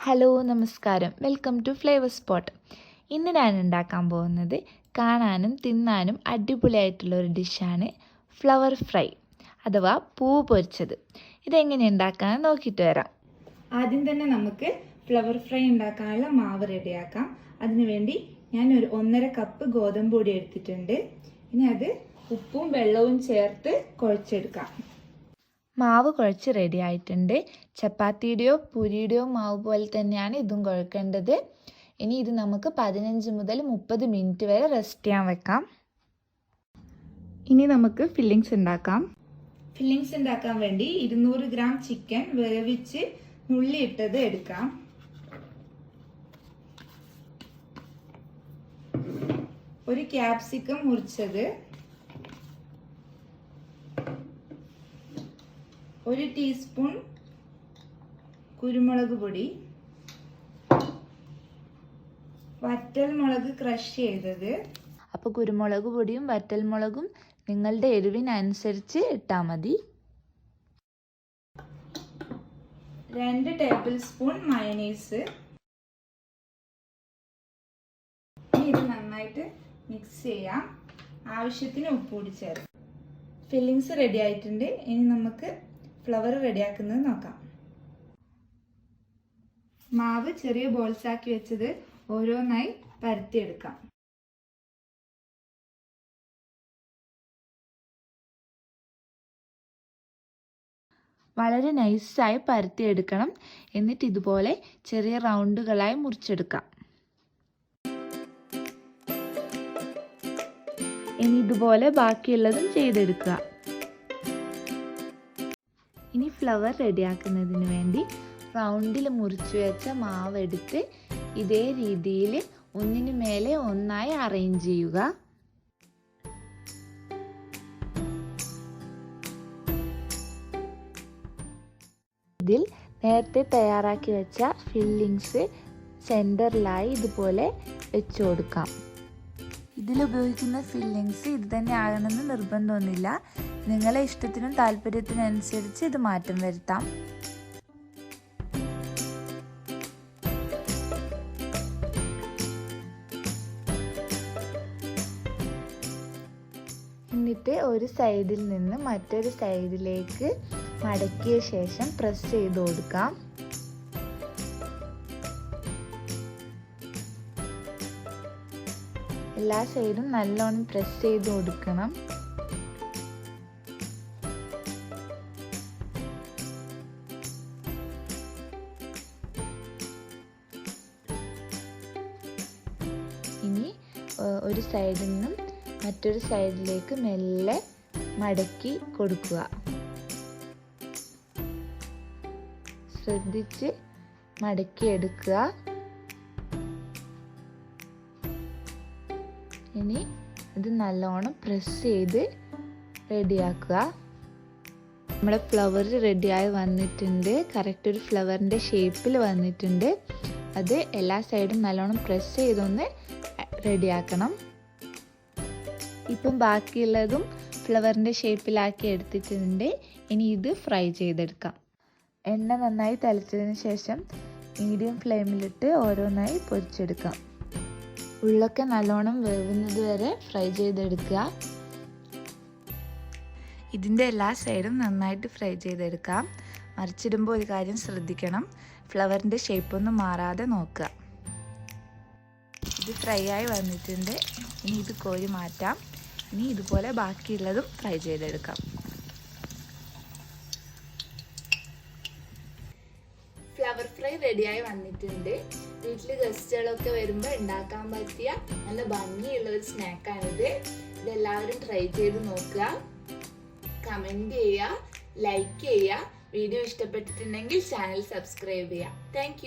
Hello നമസ്കാരം, welcome to flavour spot. ഇന്ന് ഞാൻ ഉണ്ടാക്കാൻ പോകുന്നത് കാണാനും തിന്നാനും അടിപൊളിയായിട്ടുള്ള ഒരു ഡിഷാണ് ഫ്ലവർ ഫ്രൈ അഥവാ പൂ പൊരിച്ചത്. ഇതെങ്ങനെ ഉണ്ടാക്കാമെന്ന് നോക്കിയിട്ട് വരാം. ആദ്യം തന്നെ നമുക്ക് ഫ്ലവർ ഫ്രൈ ഉണ്ടാക്കാനുള്ള മാവ് റെഡിയാക്കാം. അതിനുവേണ്ടി ഞാൻ ഒരു 1.5 കപ്പ് ഗോതമ്പ് പൊടി എടുത്തിട്ടുണ്ട്. ഇനി അത് ഉപ്പും വെള്ളവും ചേർത്ത് കുഴച്ചെടുക്കാം. മാവ് കുഴച്ച് റെഡി ആയിട്ടുണ്ട്. ചപ്പാത്തിയുടെയോ പൂരിയുടെയോ മാവ് പോലെ തന്നെയാണ് ഇതും കുഴക്കേണ്ടത്. ഇനി ഇത് നമുക്ക് 15 മുതൽ 30 മിനിറ്റ് വരെ റെസ്റ്റ് ചെയ്യാൻ വെക്കാം. ഇനി നമുക്ക് ഫില്ലിങ്സ് ഉണ്ടാക്കാം. ഫില്ലിങ്സ് ഉണ്ടാക്കാൻ വേണ്ടി 200 ഗ്രാം ചിക്കൻ വേവിച്ച് നുള്ളിയിട്ടത് എടുക്കാം. ഒരു ക്യാപ്സിക്കം മുറിച്ചത്, 1 ടീസ്പൂൺ കുരുമുളക് പൊടി, വറ്റൽമുളക് ക്രഷ് ചെയ്തത്. അപ്പോൾ കുരുമുളക് പൊടിയും വറ്റൽമുളകും നിങ്ങളുടെ എരിവിനനുസരിച്ച് ഇട്ടാൽ മതി. 2 ടേബിൾ സ്പൂൺ മയണൈസ്. ഇത് നന്നായിട്ട് മിക്സ് ചെയ്യാം. ആവശ്യത്തിന് ഉപ്പ് കൂടി ചേർക്കാം. ഫില്ലിങ്സ് റെഡി ആയിട്ടുണ്ട്. ഇനി നമുക്ക് ഫ്ലവർ റെഡിയാക്കുന്നത് നോക്കാം. മാവ് ചെറിയ ബോൾസ് ആക്കി വെച്ചത് ഓരോന്നായി പരത്തിയെടുക്കാം. വളരെ നൈസായി പരത്തിയെടുക്കണം. എന്നിട്ട് ഇതുപോലെ ചെറിയ റൗണ്ടുകളായി മുറിച്ചെടുക്കാം. ഇനി ഇതുപോലെ ബാക്കിയുള്ളതും ചെയ്തെടുക്കുക. ഇനി ഫ്ലവർ റെഡിയാക്കുന്നതിന് വേണ്ടി റൗണ്ടിൽ മുറിച്ച് വെച്ച മാവ് എടുത്ത് ഇതേ രീതിയിൽ ഒന്നിനു മേലെ ഒന്നായി അറേഞ്ച് ചെയ്യുക. ഇതിൽ നേരത്തെ തയ്യാറാക്കി വെച്ച ഫില്ലിങ്സ് സെൻറ്ററിലായി ഇതുപോലെ വെച്ചു കൊടുക്കാം. ഇതിലുപയോഗിക്കുന്ന ഫില്ലിങ്സ് ഇത് തന്നെ ആകണമെന്ന് നിർബന്ധമൊന്നുമില്ല. നിങ്ങളെ ഇഷ്ടത്തിനും താല്പര്യത്തിനും അനുസരിച്ച് ഇത് മാറ്റം വരുത്താം. എന്നിട്ട് ഒരു സൈഡിൽ നിന്ന് മറ്റൊരു സൈഡിലേക്ക് മടക്കിയ ശേഷം പ്രസ് ചെയ്ത് കൊടുക്കാം. എല്ലാ സൈഡും നല്ലോണം പ്രസ് ചെയ്ത് കൊടുക്കണം. ഇനി ഒരു സൈഡിൽ നിന്നും മറ്റൊരു സൈഡിലേക്ക് മെല്ലെ മടക്കി കൊടുക്കുക. ശ്രദ്ധിച്ച് മടക്കിയെടുക്കുക. ഇനി ഇത് നല്ലോണം പ്രസ് ചെയ്ത് റെഡിയാക്കുക. നമ്മുടെ ഫ്ലവർ റെഡിയായി വന്നിട്ടുണ്ട്. കറക്റ്റ് ഒരു ഫ്ലവറിൻ്റെ ഷേപ്പിൽ വന്നിട്ടുണ്ട്. അത് എല്ലാ സൈഡും നല്ലോണം പ്രസ് ചെയ്തൊന്ന് റെഡിയാക്കണം. ഇപ്പം ബാക്കിയുള്ളതും ഫ്ലവറിൻ്റെ ഷേപ്പിലാക്കി എടുത്തിട്ടുണ്ട്. ഇനി ഇത് ഫ്രൈ ചെയ്തെടുക്കാം. എണ്ണ നന്നായി തിളച്ചതിന് ശേഷം മീഡിയം ഫ്ലെയിമിലിട്ട് ഓരോന്നായി പൊരിച്ചെടുക്കാം. ഉള്ളൊക്കെ നല്ലോണം വേവുന്നത് വരെ ഫ്രൈ ചെയ്തെടുക്കുക. ഇതിൻ്റെ എല്ലാ സൈഡും നന്നായിട്ട് ഫ്രൈ ചെയ്തെടുക്കാം. മറിച്ചിടുമ്പോൾ ഒരു കാര്യം ശ്രദ്ധിക്കണം, ഫ്ലവറിൻ്റെ ഷേപ്പൊന്നും മാറാതെ നോക്കുക. ഇത് ഫ്രൈ ആയി വന്നിട്ടുണ്ട്. ഇനി ഇത് കോരി മാറ്റാം. ഇനി ഇതുപോലെ ബാക്കിയുള്ളതും ഫ്രൈ ചെയ്തെടുക്കാം. ഫ്ലവർ ഫ്രൈ റെഡിയായി വന്നിട്ടുണ്ട്. വീട്ടിൽ ഗസ്റ്റുകളൊക്കെ വരുമ്പോൾ ഉണ്ടാക്കാൻ പറ്റിയ നല്ല ഭംഗിയുള്ള ഒരു സ്നാക്കാണിത്. ഇതെല്ലാവരും ട്രൈ ചെയ്ത് നോക്കുക. കമൻറ്റ് ചെയ്യുക, ലൈക്ക് ചെയ്യുക. വീഡിയോ ഇഷ്ടപ്പെട്ടിട്ടുണ്ടെങ്കിൽ ചാനൽ സബ്സ്ക്രൈബ് ചെയ്യുക. താങ്ക്